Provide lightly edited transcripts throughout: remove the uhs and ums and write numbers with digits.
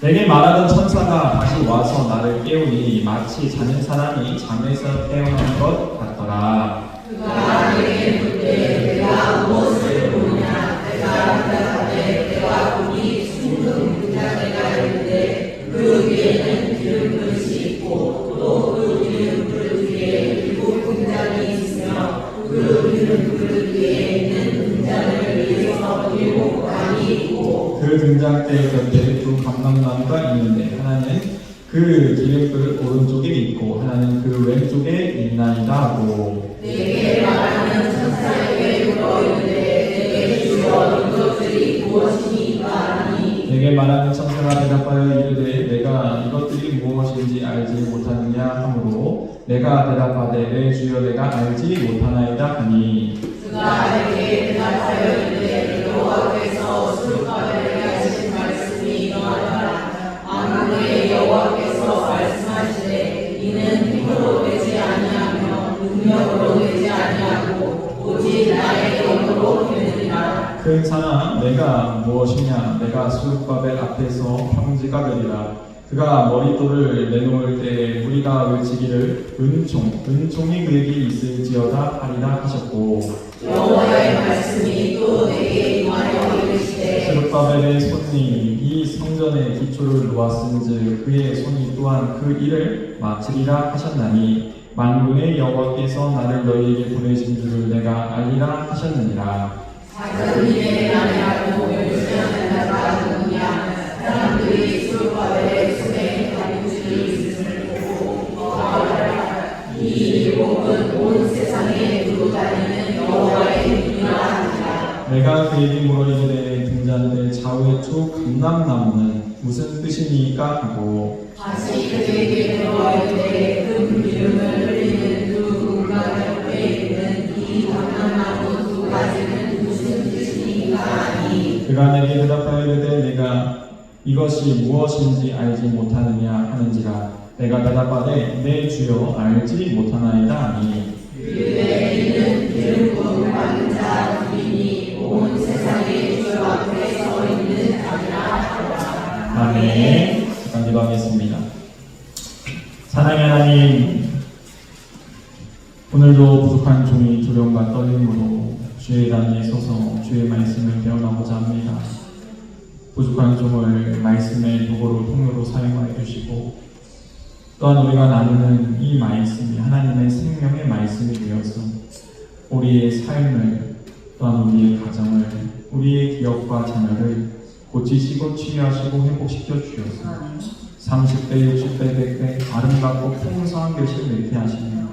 내게 말하던 천사가 다시 와서 나를 깨우니 마치 자는 사람이 잠에서 깨어난 것 같더라. 그가 내게 묻되 내가 무엇을 보느냐. 내가 대답하되 내가 보니 순금 분자대가 있는데 그 위에는 기름 그릇이 있고 또 그 기름 그릇 위에 7 분잔이 있으며 그 기름 그릇 위에 있는 분잔을 위해서 7 관이 있고 그 등잔대 곁에 두 감람나무가 있는데 하나는 그 기름그릇 오른쪽에 있고 하나는 그 왼쪽에 있나이다 하고 내게 말하는 천사에게 물어이르되 내게 주어 이것들이 무엇이니까 하니 내게 말하는 천사가 대답하여 이르되 내가 이것들이 무엇인지 알지 못하느냐 하므로 내가 대답하되 내 주여 내가 알지 못하나이다 하니 그가 내게 대답하여 이르되 여호와께서 스룹바벨에게 하신 말씀이 이러하니라. 만군의 여호와께서 말씀하시되 이는 힘으로 되지 아니하며 능력으로 되지 아니하고 오직 나의 영으로 되느니라. 큰 산아 내가 무엇이냐 내가 스룹바벨 앞에서 평지가 되리라. 그가 머릿돌을 내놓을 때 우리가 외치기를 은총이 그에게 있을지어다 하리라 하셨고 여호와의 말씀이 또 내게 임하여 이르시되 스룹바벨의 손이 이 성전의 기초를 놓았은즉 그의 손이 또한 그 일을 마치리라 하셨나니 만군의 여호와께서 나를 너희에게 보내신 줄을 내가 알리라 하셨느니라. 작은 일에 아니하고 열심히 나가 누구냐. 사람들이 스룹바벨의 손에 가부줄이 있음을 보고 이거하라. 이 일복은 온 세상에 두루 다니는 여호와의 눈이라 하니라. 내가 그에게 물어 이르되 등잔대 좌우의 두 감람나무는 무슨 뜻이니까 하고 다시 그에게 물어이르되 금 기름을 흘리는 두 금강 옆에 있는 이 감람나무 두 가지는 무슨 뜻이니까 하니 그가 내게 대답하여 이르되 내가 이것이 무엇인지 알지 못하느냐 하는지라. 내가 대답하되 내 주여 알지 못하나이다 하니 이르되 이는 기름 부음 받은 자 둘이니 온 세상의 주 앞에 서 있는 자니라 하더라. 아멘. 잠깐 기도하겠습니다. 사랑의 하나님, 오늘도 부족한 종이 두려움과 떨림으로 주의 단위에 서서 주의 말씀을 배워나고자 합니다. 부족한 종을 말씀의 도구로 통로로 사용하여 주시고 또한 우리가 나누는 이 말씀이 하나님의 생명의 말씀이 되어서 우리의 삶을 또한 우리의 가정을 우리의 기업과 자녀를 고치시고 치유하시고 회복시켜 주셔서 30대, 60대, 100대 아름답고 풍성한 것을 맺게 하시며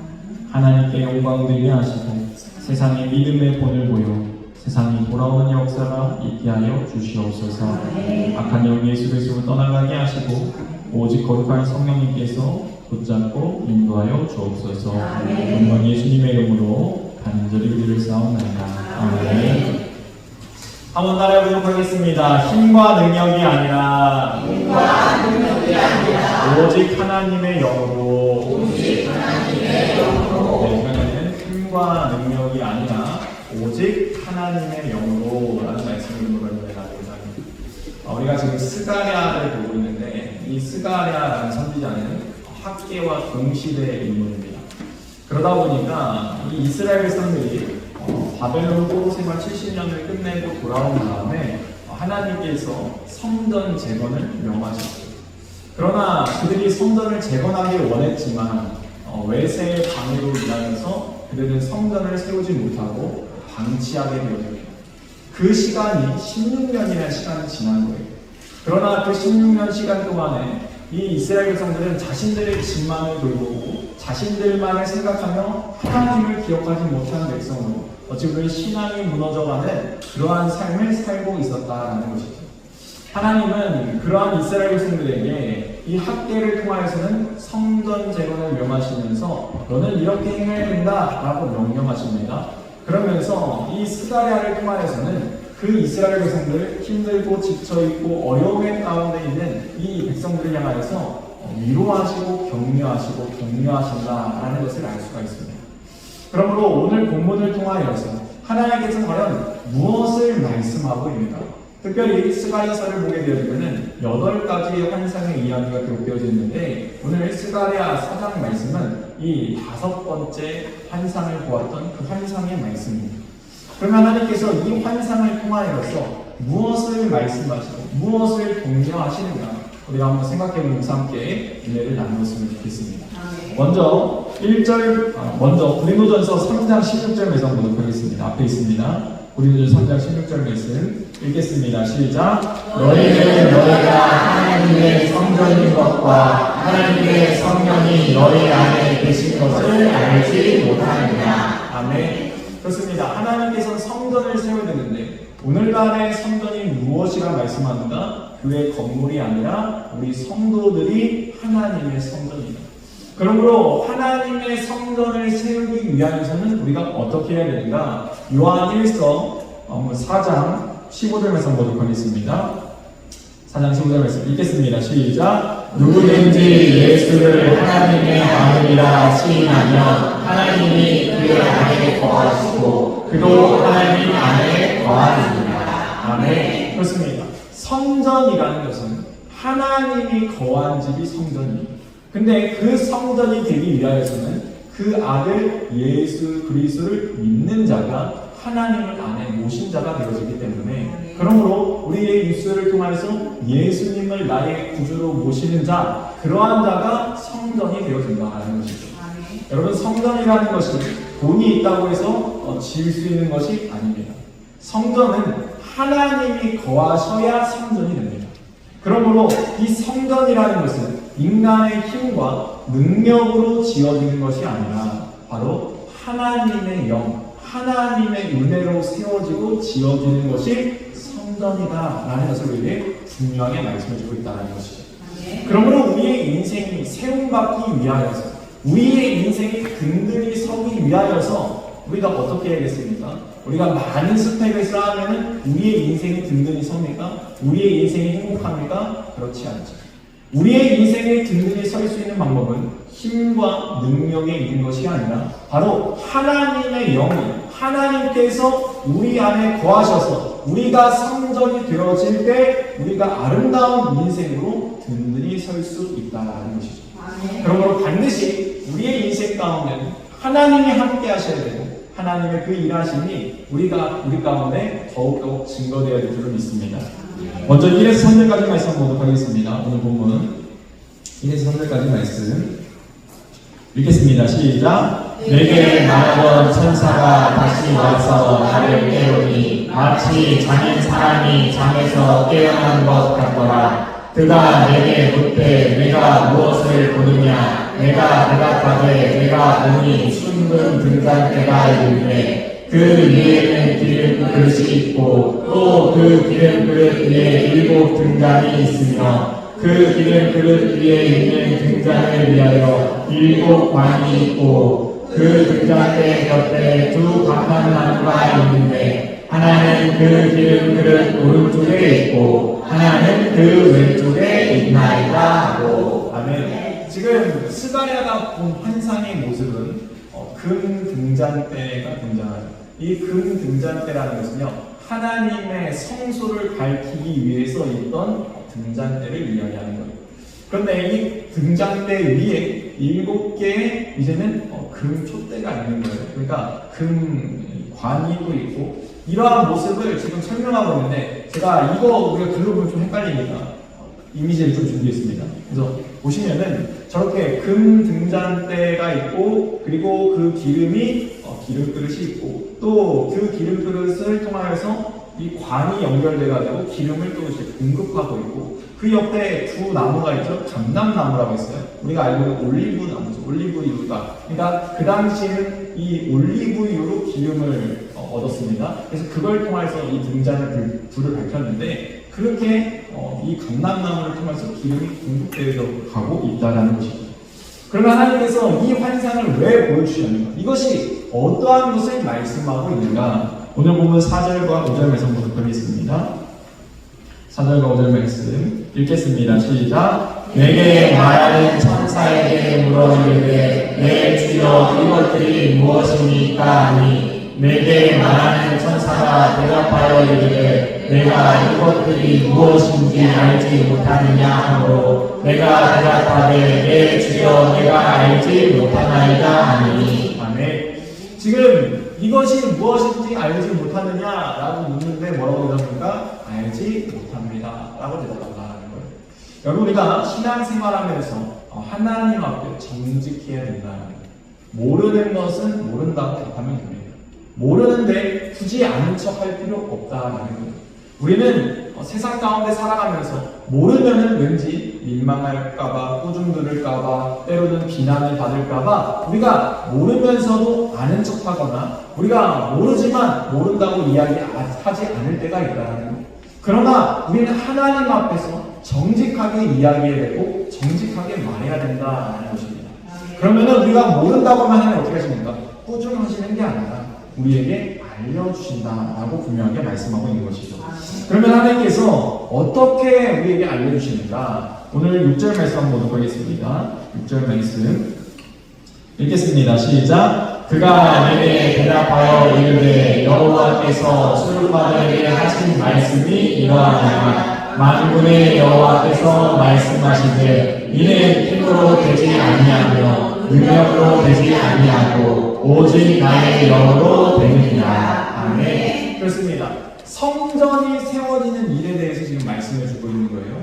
하나님께 영광 되게 하시고 세상에 믿음의 본을 보여 세상이 돌아오는 역사가 있게 하여 주시옵소서. 악한 영 예수 그리스도로 떠나가게 하시고 오직 거룩한 성령님께서 붙잡고 인도하여 주옵소서. 영광 예수님의 이름으로 간절히 기도를 싸움나이다. 아멘. 한번 따라해보도록 하겠습니다. 힘과 능력이 아니라 오직 하나님의 영으로 네, 이번에는 힘과 능력이 아니라 오직 하나님의 영으로 라는 말씀을 나누고자 합니다. 우리가 지금 스가랴를 보고 있는데 이 스가랴라는 선지자는 학계와 동시대의 인물입니다. 그러다 보니까 이 이스라엘 백성들이 바벨론 포로 생활 70년을 끝내고 돌아온 다음에 하나님께서 성전 재건을 명하셨어요. 그러나 그들이 성전을 재건하기 원했지만 외세의 방해로 인하여서 그들은 성전을 세우지 못하고 방치하게 되었습니다. 그 시간이 16년이라는 시간이 지난 거예요. 그러나 그 16년 시간 동안에 이 이스라엘 백성들은 자신들의 집만을 돌보고 자신들만을 생각하며 하나님을 기억하지 못하는 백성으로 어찌 보면 신앙이 무너져가는 그러한 삶을 살고 있었다라는 것이죠. 하나님은 그러한 이스라엘 백성들에게 이 학계를 통하여서는 성전 재건을 명하시면서 너는 이렇게 행해야 된다라고 명령하십니다. 그러면서 이 스가랴를 통하여서는 그 이스라엘 백성들 힘들고 지쳐있고 어려움의 가운데 있는 이 백성들을 향하여서 위로하시고 격려하시고 격려하신다라는 것을 알 수가 있습니다. 그러므로 오늘 본문을 통하여서 하나님께서 과연 무엇을 말씀하고 있는가? 특별히 스가랴서를 보게 되어지면은 8가지의 환상의 이야기가 기록되어져 있는데 오늘 스가랴 4장 말씀은 이 5번째 환상을 보았던 그 환상의 말씀입니다. 그러면 하나님께서 이 환상을 통하여서 무엇을 말씀하시고 무엇을 독려하시는가 우리가 한번 생각해보면서 함께 은혜를 나누었으면 좋겠습니다. 먼저 고린도전서 3장 16절 말씀 보도록 하겠습니다. 앞에 있습니다. 고린도전서 3장 16절 말씀 읽겠습니다. 시작. 너희는 너희가 하나님의 성전인 것과 하나님의 성령이 너희 안에 계신 것을 알지 못하느냐. 아멘. 그렇습니다. 하나님께서는 성전을 세워야 되는데 오늘날의 성전이 무엇이라 말씀하는가? 교회 건물이 아니라 우리 성도들이 하나님의 성전이다. 그러므로 하나님의 성전을 세우기 위하여서는 우리가 어떻게 해야 되는가? 요한 1서 4장 15절 말씀 보도록 하겠습니다. 4장 15절 말씀 읽겠습니다. 시작. 누구든지 예수를 하나님의 아들이라 시인하면 하나님이 그의 안에 거하시고 그도 하나님 안에 거하시니라. 아멘. 그렇습니다. 성전이라는 것은 하나님이 거한 집이 성전입니다. 근데 그 성전이 되기 위하여서는 그 아들 예수 그리스도를 믿는 자가 하나님을 안에 모신 자가 되어지기 때문에 그러므로 우리의 입술을 통해서 예수님을 나의 구주로 모시는 자 그러한 자가 성전이 되어진다는 것이죠. 여러분 성전이라는 것이 돈이 있다고 해서 지을 수 있는 것이 아닙니다. 성전은 하나님이 거하셔야 성전이 됩니다. 그러므로 이 성전이라는 것은 인간의 힘과 능력으로 지어지는 것이 아니라 바로 하나님의 영, 하나님의 은혜로 세워지고 지어지는 것이 성전이다라는 것을 우리에게 분명하게 말씀해주고 있다는 것이죠. 그러므로 우리의 인생이 세움받기 위하여서 우리의 인생이 든든히 서기 위하여서 우리가 어떻게 해야겠습니까? 우리가 많은 스펙을 쌓으면 우리의 인생이 든든히 섭니까? 우리의 인생이 행복합니까? 그렇지 않죠. 우리의 인생에 든든히 설 수 있는 방법은 힘과 능력에 있는 것이 아니라 바로 하나님의 영이 하나님께서 우리 안에 거하셔서 우리가 성전이 되어질 때 우리가 아름다운 인생으로 든든히 설 수 있다는 것이죠. 그러므로 반드시 우리의 인생 가운데는 하나님이 함께 하셔야 되고 하나님의 그 일하심이 우리 가운데 더욱더 증거되어야 될 줄을 믿습니다. 먼저 1에서 3절까지 말씀 보도록 하겠습니다. 오늘 본문 1에서 3절까지 말씀 읽겠습니다. 시작. 내게 말하던 천사가 다시 와서 나를 깨우니 마치 자는 사람이 잠에서 깨어난 것 같더라. 그가 내게 묻되 내가 무엇을 보느냐. 내가 대답하되 내가 보니 숭근 등잔대가 있는데 그 위에는 기름 그릇이 있고 또 그 기름 그릇 위에 7 등잔이 있으며 그 기름 그릇 위에 있는 등잔을 위하여 7 관이 있고 그 등잔대 곁에 2 감람나무가 있는데 하나는 그 기름 그릇 오른쪽에 있고 하나는 그 왼쪽에 있나이다 하고. 아멘. 지금 스가랴가 본 환상의 모습은 금 등잔대가 등장하죠. 이 금 등잔대라는 것은요 하나님의 성소를 밝히기 위해서 있던 등잔대를 이야기하는 거예요. 그런데 이 등잔대 위에 7개의 이제는 금 촛대가 있는 거예요. 그러니까 금 관이 또 있고 이러한 모습을 지금 설명하고 있는데 제가 이거 우리가 글로 보면 좀 헷갈리니까 이미지를 좀 준비했습니다. 그래서 보시면은 저렇게 금 등잔대가 있고 그리고 그 기름이 기름 그릇이 있고 또 그 기름 그릇을 통하여서 이 관이 연결돼가지고 기름을 또 이제 공급하고 있고 그 옆에 2 나무가 있죠. 감람나무라고 했어요. 우리가 알고 있는 올리브 나무죠. 올리브유가. 그러니까 그 당시에는 이 올리브유로 기름을 얻었습니다. 그래서 그걸 통해서 이 등잔을 불을 밝혔는데 그렇게 이 감람나무를 통해서 기름이 공급되어 가고 있다는 것이죠. 그러면 하나님께서 이 환상을 왜 보여주셨는가? 이것이 어떠한 것을 말씀하고 있는가? 오늘 보면 4절과 5절 말씀 보도록 하겠습니다. 4절과 5절 말씀 읽겠습니다. 시작. 내게 말하는 천사에게 물어 이르되 내 주여 이것들이 무엇입니까 하니 내게 말하는 천사가 대답하여 이르되 내가 이것들이 무엇인지 알지 못하느냐 하므로 내가 대답하되 내 주여 내가 알지 못하나이다 하니. 아멘. 지금 이것이 무엇인지 알지 못하느냐라고 묻는데 뭐라고 대답합니까? 알지 못합니다 라고 대답한다는 거예요. 여러분, 우리가 신앙생활하면서 하나님 앞에 정직해야 된다는 거예요. 모르는 것은 모른다고 답하면 됩니다. 모르는데 굳이 아는 척 할 필요 없다라는 거예요. 우리는 세상 가운데 살아가면서 모르면은 왠지 민망할까봐, 꾸중 들을까봐, 때로는 비난을 받을까봐 우리가 모르면서도 아는 척하거나 우리가 모르지만 모른다고 이야기하지 않을 때가 있다는 거예요. 그러나 우리는 하나님 앞에서 정직하게 이야기해야 되고 정직하게 말해야 된다는 것입니다. 그러면은 우리가 모른다고만 하면 어떻게 하십니까? 꾸중하시는 게 아니라 우리에게 알려주신다라고 분명하게 말씀하고 있는 것이죠. 그러면 하나님께서 어떻게 우리에게 알려주시는가? 오늘 6절 말씀 한번 보도록 하겠습니다. 6절 말씀 읽겠습니다. 시작. 그가 내게 대답하여 이르되 여호와께서 수르바벨에게 하신 말씀이 이러하니라. 만군의 여호와께서 말씀하시되 이는 힘으로 되지 아니하며 능력으로 되지 아니하고 오직 나의 영으로 되느니라. 아멘. 그렇습니다. 성전이 세워지는 일에 대해서 지금 말씀해 주고 있는 거예요.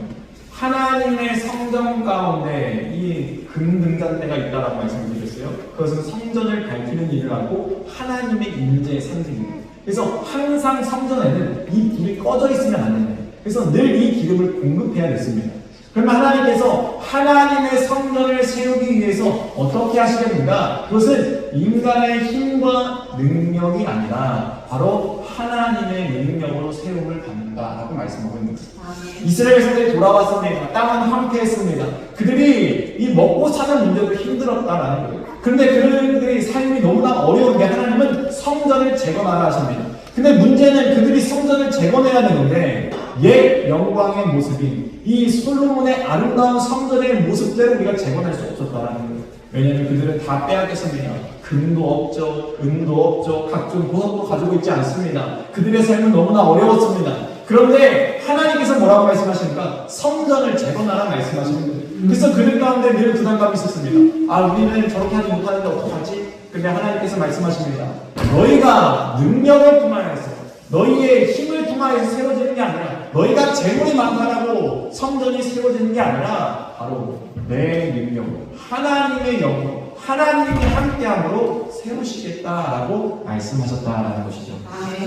하나님의 성전 가운데 이 금등잔대가 있다라고 말씀드렸어요. 그것은 성전을 밝히는 일을 하고 하나님의 임재의 상징입니다. 그래서 항상 성전에는 이 불이 꺼져 있으면 안 됩니다. 그래서 늘 이 기름을 공급해야 됐습니다. 그러면 하나님께서 하나님의 성전을 세우기 위해서 어떻게 하시겠는가? 그것은 인간의 힘과 능력이 아니라 바로 하나님의 능력으로 세움을 받는다라고 말씀하고 있는 것입니다. 이스라엘 백성들이 돌아왔습니다. 땅은 황폐했습니다. 그들이 이 먹고 사는 문제도 힘들었다라는 거예요. 그런데 그들의 삶이 너무나 어려운데 하나님은 성전을 재건하라 하십니다. 근데 문제는 그들이 성전을 재건해야 되는데 옛 영광의 모습인 이 솔로몬의 아름다운 성전의 모습대로 우리가 재건할 수 없었다라는 거예요. 왜냐하면 그들은 다 빼앗겼습니다. 금도 없죠, 은도 없죠, 각종 보석도 가지고 있지 않습니다. 그들의 삶은 너무나 어려웠습니다. 그런데 하나님께서 뭐라고 말씀하십니까? 성전을 재건하라 말씀하시는 거예요. 그래서 그들 가운데 늘 부담감이 있었습니다. 아, 우리는 저렇게 하지 못하는데 어떡하지? 근데 하나님께서 말씀하십니다. 너희가 능력을 통하여서 너희의 힘을 통하여서 세워지는 게 아니라 너희가 재물이 많다라고 성전이 세워지는 게 아니라 바로 내 능력으로 하나님의 영으로 하나님이 함께함으로 세우시겠다라고 말씀하셨다라는 것이죠.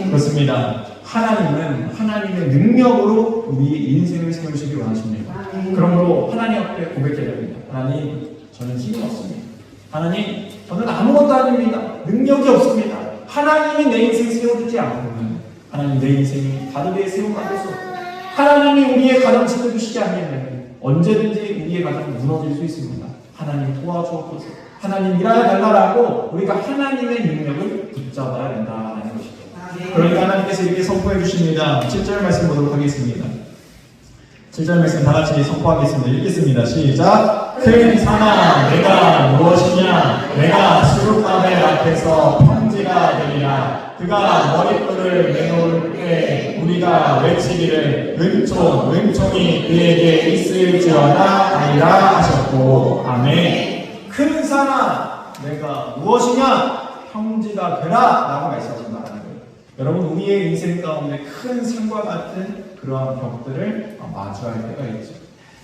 그렇습니다. 하나님은 하나님의 능력으로 우리의 인생을 세우시기 원하십니다. 그러므로 하나님 앞에 고백해야 됩니다. 하나님, 저는 힘이 없습니다. 하나님, 저는 아무것도 아닙니다. 능력이 없습니다. 하나님이 내 인생 세워주지 않으면 하나님 내 인생이 다르게 세워가고 있어. 하나님이 우리의 가정 지켜주시지 않으면 언제든지 우리의 가정이 무너질 수 있습니다. 하나님 도와주옵소서. 하나님 일하여 달라라고 우리가 하나님의 능력을 붙잡아야 된다는 것이죠. 그러니까 하나님께서 이렇게 선포해 주십니다. 7절 말씀 보도록 하겠습니다. 7절 말씀 다 같이 선포하겠습니다. 읽겠습니다. 시작. 큰 산아 내가 무엇이냐? 내가 수르바벨 앞에서 평지가 되리라. 그가 머릿돌을 내놓을 때 우리가 외치기를 은총이 그에게 있을지어다 하리라 하셨고. 아멘. 큰 산아 내가 무엇이냐? 평지가 되라 라고 말씀하신다는 거예요. 여러분, 우리의 인생 가운데 큰 산과 같은 그러한 벽들을 마주할 때가 있죠.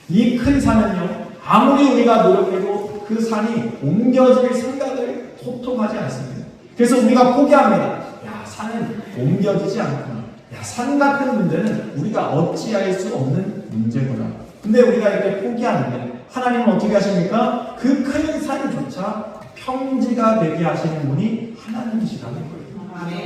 이 큰 산은요, 아무리 우리가 노력해도 그 산이 옮겨질 생각을 도통하지 않습니다. 그래서 우리가 포기합니다. 야, 산은 옮겨지지 않구나. 야, 산 같은 문제는 우리가 어찌할 수 없는 문제구나. 근데 우리가 이렇게 포기하는데 하나님은 어떻게 하십니까? 그 큰 산조차 평지가 되게 하시는 분이 하나님이시라는 거예요.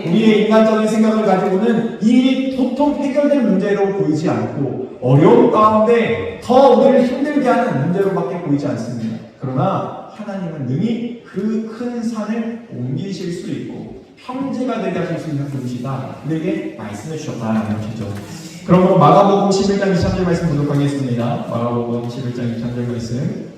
우리의 인간적인 생각을 가지고는 이 일이 도통 해결될 문제로 보이지 않고 어려움 가운데 더 우리를 힘들게 하는 문제로밖에 보이지 않습니다. 그러나 하나님은 능히 그 큰 산을 옮기실 수 있고 평지가 되게 하실 수 있는 분이시다. 우리에게 말씀해 주셨다는 것이죠. 그러므로 마가복음 11장 23절 말씀 보도록 하겠습니다. 마가복음 11장 23절 말씀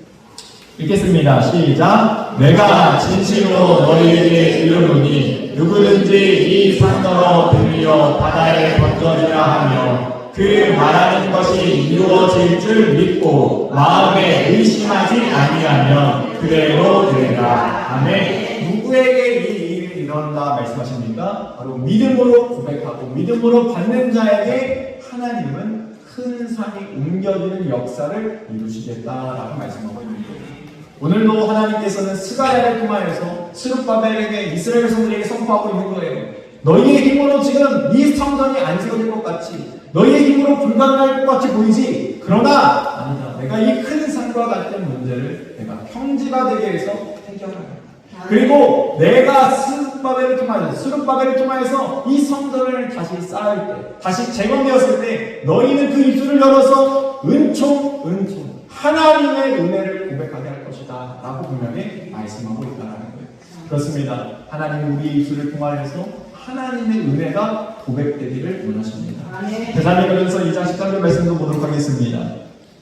읽겠습니다. 시작. 내가 진실로 너희에게 이르노니 누구든지 이 산더러 들려 바다에 던져지라 하며 그 말하는 것이 이루어질 줄 믿고 마음에 의심하지 아니하면 그대로 되리라. 아멘. 누구에게 이 일을 이런다 말씀하십니까? 바로 믿음으로 고백하고 믿음으로 받는 자에게 하나님은 큰 산이 옮겨지는 역사를 이루시겠다라고 말씀하고 있는 거예요. 오늘도 하나님께서는 스가랴를 통하여서 스룹바벨에게 이스라엘 성들에게 선포하고 있는 거예요. 너희의 힘으로 지금 이 성전이 안 세워질 것 같이, 너희의 힘으로 불가능할 것 같이 보이지? 그러나 아니다. 내가 이 큰 산과 같은 문제를 내가 평지가 되게 해서 해결할 거야. 그리고 내가 스룹바벨을 통하여서 이 성전을 다시 쌓을 때, 다시 재건되었을 때 너희는 그 입술을 열어서 은총 하나님의 은혜를 고백하게 할 것이다 라고 분명히 말씀하고 있다는 거예요. 그렇습니다. 하나님 우리 입술을 통하여서 하나님의 은혜가 고백되기를 원하십니다. 데살로니가전서 2장 13절 말씀도 보도록 하겠습니다.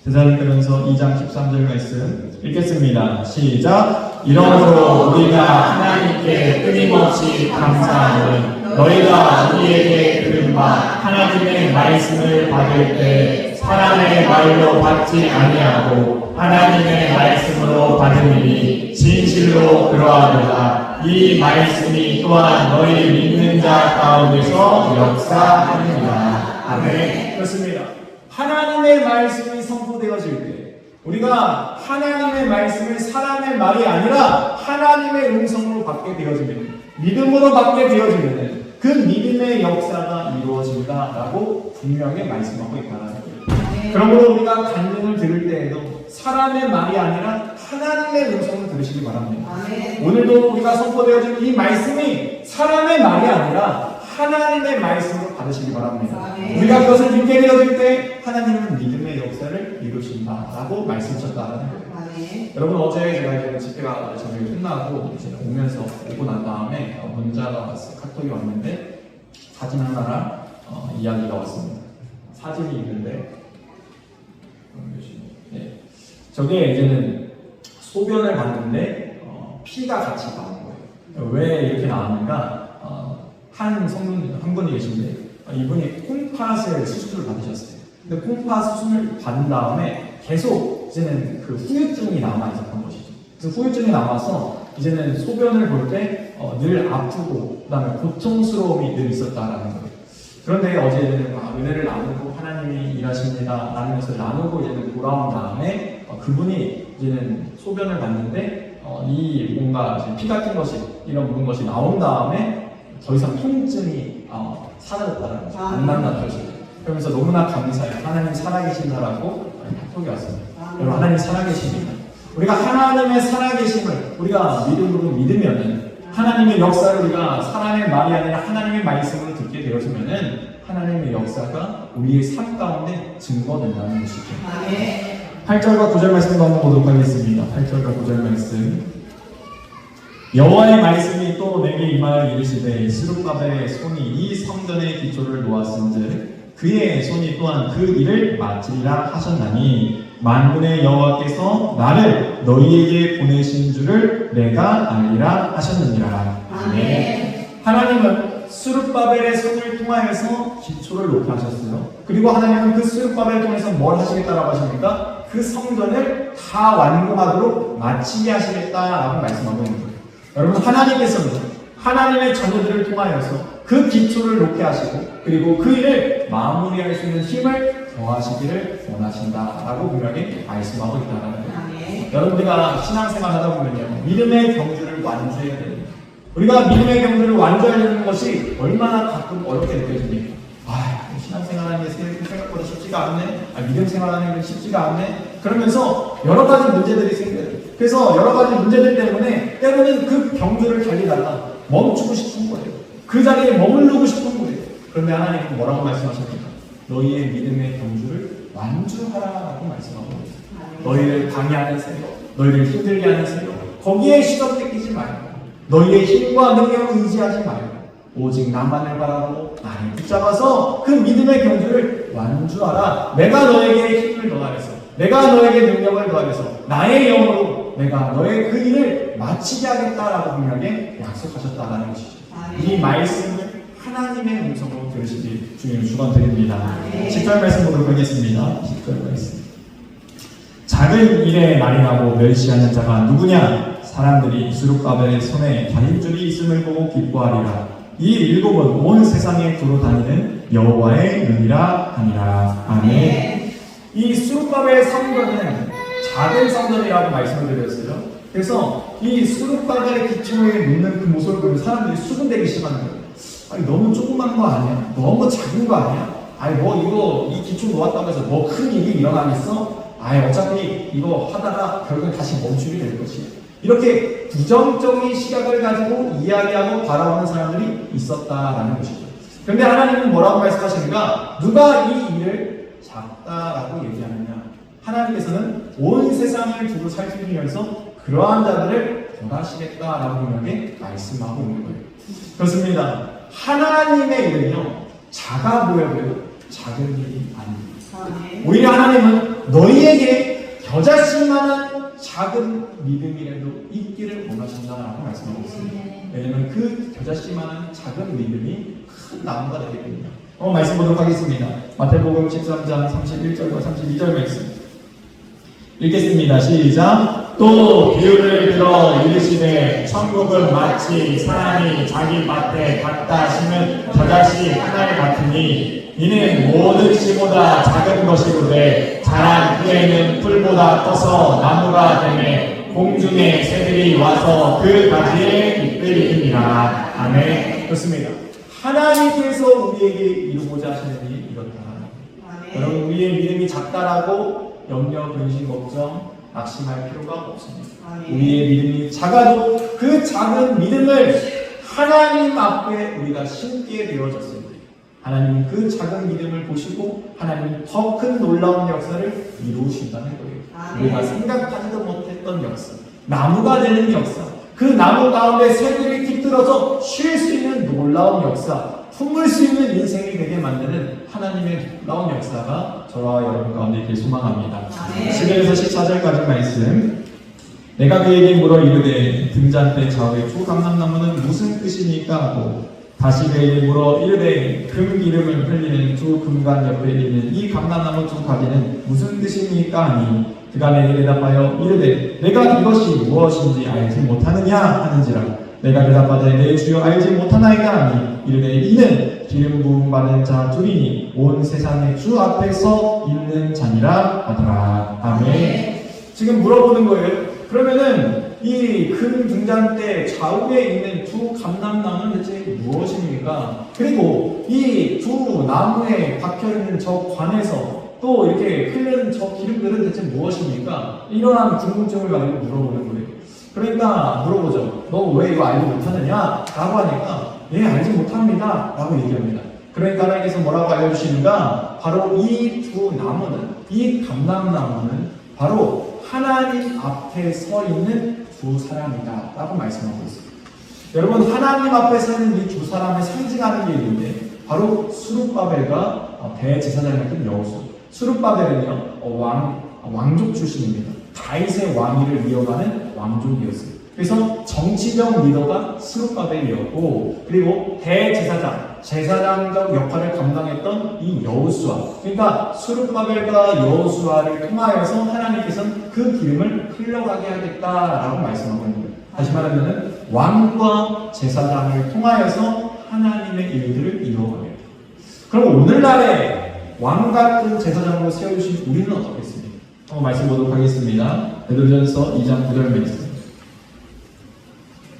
데살로니가전서 2장 13절 말씀 읽겠습니다. 시작. 이러므로 우리가 하나님께 끊임없이 감사하는 너희가 우리에게 들은 바 하나님의 말씀을 받을 때 사람의 말로 받지 아니하고 하나님의 말씀으로 받으니 진실로 그러하도다. 이 말씀이 또한 너희 믿는 자 가운데서 역사하느니라. 아멘. 그렇습니다. 하나님의 말씀이 선포되어질 때 우리가 하나님의 말씀을 사람의 말이 아니라 하나님의 음성으로 받게 되어지면, 믿음으로 받게 되어지면 그 믿음의 역사가 이루어진다라고 분명히 말씀하고 있다는 거예요. 그러므로 우리가 간증을 들을 때에도 사람의 말이 아니라 하나님의 음성을 들으시기 바랍니다. 오늘도 우리가 선포되어진 이 말씀이 사람의 말이 아니라 하나님의 말씀으로 받으시기 바랍니다. 우리가 그것을 믿게 되어질 때 하나님은 믿음의 역사를 이루신다라고 말씀하셨다는 거예요. 여러분, 어제 제가 이제 집회가 저녁에 끝나고 이제 오면서 오고 난 다음에 문자가 왔어요. 카톡이 왔는데 사진 하나랑 이야기가 왔습니다. 사진이 있는데 네. 저게 이제는 소변을 봤는데 피가 같이 나온 거예요. 왜 이렇게 나왔는가? 한 성도님 한 분이 계신데 이분이 콩팥을 수술을 받으셨어요. 근데 콩팥 수술을 받은 다음에 계속 이제는 그 후유증이 남아 있었던 것이죠. 그래서 후유증이 남아서 이제는 소변을 볼 때 늘 아프고 그다음에 고통스러움이 늘 있었다라는 거예요. 그런데 어제는 은혜를 나누고 하나님이 일하십니다 라는 것을 나누고 이제는 돌아온 다음에 그분이 이제는 소변을 봤는데 이 뭔가 이제 피 같은 것이 이런 모든 것이 나온 다음에 더 이상 통증이 사라졌다는 거죠. 안 난다는 거죠. 그러면서 너무나 감사해요. 하나님 살아계신다라고 톡이 왔습니다. 여러분, 하나님 살아계십니다. 우리가 하나님의 살아계심을 우리가 믿음으로 믿으면은, 하나님의 역사를 우리가 사람의 말이 아니라 하나님의 말씀으로 듣게 되어지면은 하나님의 역사가 우리의 삶 가운데 증거된다는 것이죠. 8절과 9절 말씀도 한번 보도록 하겠습니다. 8절과 9절 말씀. 여호와의 말씀이 또 내게 임하여 이르시되 스룹바벨의 손이 이 성전의 기초를 놓았은즉 그의 손이 또한 그 일을 마치리라 하셨나니 만군의 여호와께서 나를 너희에게 보내신 줄을 내가 알리라 하셨느니라. 아멘. 하나님은 스룹바벨의 손을 통하여서 기초를 높게 하셨어요. 그리고 하나님은 그 스룹바벨을 통해서 뭘 하시겠다라고 하십니까? 그 성전을 다 완공하도록 마치게 하시겠다라고 말씀하고 있는 거예요. 여러분, 하나님께서는 하나님의 자녀들을 통하여서 그 기초를 높게 하시고 그리고 그 일을 마무리할 수 있는 힘을 더하시기를 원하신다라고 분명히 말씀하고 있다는 거예요. 여러분, 우리가 신앙생활 하다 보면요, 믿음의 경주를 완주해야 됩니다. 우리가 믿음의 경주를 완주하려는 것이 얼마나 가끔 어렵게 느껴집니까? 신앙생활하는 게 생각보다 쉽지가 않네. 믿음 생활하는 게 쉽지가 않네. 그러면서 여러 가지 문제들이 생겨요. 그래서 여러 가지 문제들 때문에 때로는 그 경주를 달리다가 멈추고 싶은 거예요. 그 자리에 머무르고 싶은 거예요. 그런데 하나님은 뭐라고 말씀하십니까? 너희의 믿음의 경주를 완주하라라고 말씀하고 있어요. 너희를 방해하는 세력, 너희를 힘들게 하는 세력, 거기에 시덥대끼지 말고 너희의 힘과 능력을 의지하지 말고 오직 나만을 바라고 나를 붙잡아서 그 믿음의 경주를 완주하라. 내가 너에게 힘을 더하여서, 내가 너에게 능력을 더하여서 나의 영으로 이로 내가 너의 그 일을 마치게 하겠다라고 분명하게 약속하셨다라는 것이죠. 이 말씀을 하나님의 음성으로 들으시기 주님 축원드립니다. 10절 말씀 보도록 하겠습니다. 10절 말씀. 작은 일에 날이 나고 멸시하는 자가 누구냐? 사람들이 수룩바벨의 손에 다림줄이 있음을 보고 기뻐하리라. 이 일곱은 온 세상에 두루 다니는 여호와의 눈이라 하니라. 아멘. 이 수룩바벨 성전은 작은 성전이라고 말씀을 드렸어요. 그래서 이 수룩바벨의 기초에 놓는 그 모습을 보면 사람들이 수군대기 시작하는 거예요. 아니 너무 조그만 거 아니야? 너무 작은 거 아니야? 아니 뭐 이거 이 기초 놓았다고 해서 뭐 큰 일이 일어나겠어? 아니 어차피 이거 하다가 결국엔 다시 멈추게 될 것이야. 이렇게 부정적인 시각을 가지고 이야기하고 바라보는 사람들이 있었다라는 것이죠. 그런데 하나님은 뭐라고 말씀하시는가? 누가 이 일을 작다라고 얘기하느냐? 하나님께서는 온 세상을 두고 살피면서 그러한 자들을 벌하시겠다라고 분명하게 말씀하고 있는 거예요. 그렇습니다. 하나님의 일은요 작아 보여도 작은 일이 아닙니다. 오히려 하나님은 너희에게 겨자씨만한 작은 믿음이라도 있기를 원하신다라고 말씀하고 있습니다. 왜냐하면 그 겨자씨만한 작은 믿음이 큰 나무가 되게 됩니다. 말씀 보도록 하겠습니다. 마태복음 13장 31절과 32절 말씀 읽겠습니다. 시작. 또 비유를 들어 이르시되 천국은 마치 사람이 자기 밭에 갖다 심은 겨자씨 하나에 같으니 이는 모든 씨보다 작은 것이로되 자란 후에는 풀보다 커서 나무가 되매 공중의 새들이 와서 그 가지에 잎들이 듭니다. 아멘. 그렇습니다. 하나님께서 우리에게 이루고자 하시는 일이 이렇다. 여러분 우리의 믿음이 작다라고 염려, 근심, 걱정, 낙심할 필요가 없습니다. 우리의 믿음이 작아도 그 작은 믿음을 하나님 앞에 우리가 심게 되어졌을 때 하나님은 그 작은 믿음을 보시고 하나님은 더 큰 놀라운 역사를 이루신다는 거예요. 우리가 생각하지도 못했던 역사, 나무가 되는 역사, 그 나무 가운데 새들이 깃들어서 쉴 수 있는 놀라운 역사, 품을 수 있는 인생이 되게 만드는 하나님의 놀라운 역사가 저와 여러분 가운데 있길 소망합니다. 11에서 14절까지 말씀. 내가 그에게 물어 이르되 등잔대 좌우에 두 감람나무는 무슨 뜻입니까? 하고 다시 그에게 물어 이르되 금 기름을 흘리는 두 금관 옆에 있는 이 감람나무 두 가지는 무슨 뜻입니까? 하니 그가 내게 대답하여 이르되 내가 이것이 무엇인지 알지 못하느냐 하는지라. 내가 대답하되 내 주여 알지 못하나이까 하니 이르되 이는 기름 부음 받은 자 둘이니 온 세상의 주 앞에 서 있는 자니라 하더라. 아멘. 지금 물어보는 거예요. 그러면은 이 금 등잔대 좌우에 있는 두 감람나무는 대체 무엇입니까? 그리고 이 두 나무에 박혀있는 저 관에서 또 이렇게 흐르는 저 기름들은 대체 무엇입니까? 이러한 궁금증을 가지고 물어보는 거예요. 그러니까 물어보죠. 너 왜 이거 알지 못하느냐? 라고 하니까 예 알지 못합니다 라고 얘기합니다. 그러니까 하나님께서 뭐라고 알려주시는가? 바로 이 두 나무는, 이 감람나무는 바로 하나님 앞에 서 있는 두 사람이다 라고 말씀하고 있습니다. 여러분 하나님 앞에 서 있는 이 두 사람을 상징하는 게 있는데 바로 수룹바벨과 대제사장이었던 여호수. 수룹바벨은요 왕족 출신입니다. 다윗의 왕위를 이어가는 왕족이었어요. 그래서 정치적 리더가 수룹바벨이었고 그리고 대제사장, 제사장적 역할을 감당했던 이 여호수아. 그러니까 수룹바벨과 여호수아를 통하여서 하나님께서는 그 기름을 흘러가게 하겠다라고 말씀하고 있는 거예요. 다시 말하면 왕과 제사장을 통하여서 하나님의 일들을 이루어가겠다. 그럼 오늘날에 왕 같은 제사장으로 세우신 우리는 어떻겠습니까? 말씀 보도록 하겠습니다. 베드로전서 2장 9절 말씀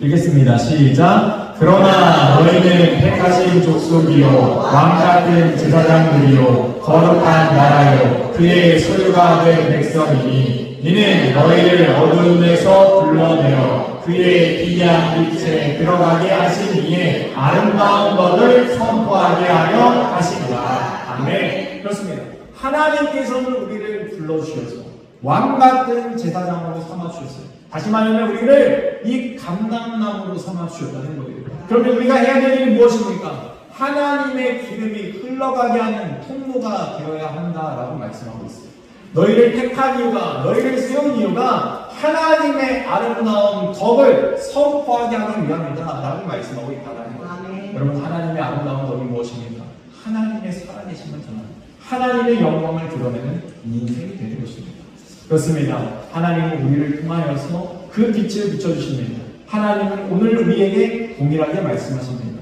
읽겠습니다. 시작. 그러나 너희는 택하신 족속이요 왕같은 제사장들이요 거룩한 나라요 그의 소유가 된 백성이니 이는 너희를 어두움에서 불러내어 그의 기이한 빛에 들어가게 하신 이의 아름다운 것을 선포하게 하려 하시니라. 아멘. 그렇습니다. 하나님께서는 우리를 불러주셔서 왕같은 제사장으로 삼아주셨어요. 다시 말하면 우리를 이 감람나무로 삼아주셨다는 거예요. 그러면 우리가 해야 될 일이 무엇입니까? 하나님의 기름이 흘러가게 하는 통로가 되어야 한다라고 말씀하고 있어요. 너희를 택한 이유가, 너희를 세운 이유가 하나님의 아름다운 덕을 선포하게 하기 위함이다 라고 말씀하고 있다는 거예요. 아멘. 여러분, 하나님의 아름다운 덕이 무엇입니까? 하나님의 살아계심을 전하는, 하나님의 영광을 드러내는 인생이 되는 것입니다. 그렇습니다. 하나님은 우리를 통하여서 그 빛을 비춰주십니다. 하나님은 오늘 우리에게 동일하게 말씀하십니다.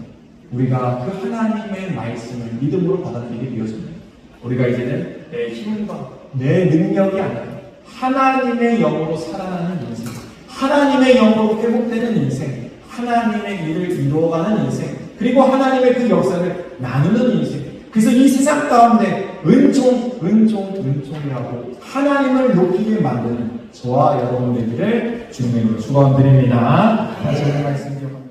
우리가 그 하나님의 말씀을 믿음으로 받아들이게 되어집니다. 우리가 이제는 내 힘과 내 능력이 아니라 하나님의 영으로 살아나는 인생, 하나님의 영으로 회복되는 인생, 하나님의 일을 이루어가는 인생, 그리고 하나님의 그 역사를 나누는 인생. 그래서 이 세상 가운데 은총이라고 하나님을 높이게 만드는 저와 여러분 되기를 주님으로 축원드립니다. 다시 한번 말씀 기억합니다.